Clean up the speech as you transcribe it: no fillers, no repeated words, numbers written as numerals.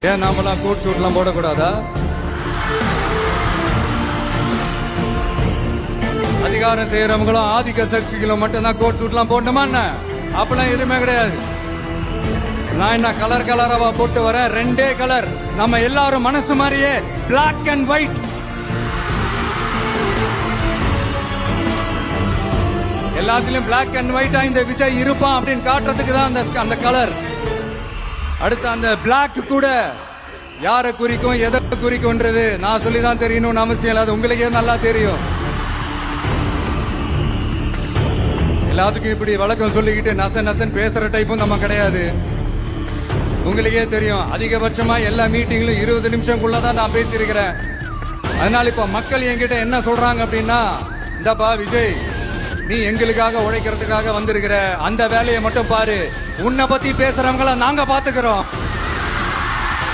ஏன் நாமெல்லாம் கோட் சூட்லாம் போடக்கூடாதா? அதிகாரம் செய்யறவங்களும் ஆதிக்க சக்திகளும் மட்டும்தான் கோட் சூட்லாம் போடணுமா என்ன? அப்பெல்லாம் எதுவுமே கிடையாது. நான் என்ன கலர் கலராவா போட்டு வரேன்? ரெண்டே கலர், நம்ம எல்லாரும் மனசு மாதிரியே பிளாக் அண்ட் ஒயிட். எல்லாத்திலும் பிளாக் அண்ட் ஒயிட்டா இந்த விஜய் இருப்பான் அப்படின்னு காட்டுறதுக்கு தான் அந்த கலர். அடுத்து அந்த பிளாக் கூட யாரை குறிக்கும் எதை குறிக்கும்ன்றது நான் சொல்லிதான் தெரியணும்னு அவசியம் இல்லை, அது உங்களுக்கே நல்லா தெரியும். எல்லாத்துக்கும் இப்படி வழக்கம் சொல்லிக்கிட்டு நச நசன் பேசுற டைப்பும் நம்ம கிடையாது. உங்களுக்கே தெரியும், அதிகபட்சமா எல்லா மீட்டிங்லும் 20 நிமிஷம்குள்ளதான் நான் பேசியிருக்கிறேன். அதனால இப்ப மக்கள் என்கிட்ட என்ன சொல்றாங்க அப்படின்னா, இந்தப்பா விஜய், நீ எங்களுக்காக உழைக்கிறதுக்காக வந்திருக்கிற, அந்த வேலையை மட்டும் பாரு, உன்னை பத்தி பேசுறவங்கள நாங்க பாத்துக்கிறோம்.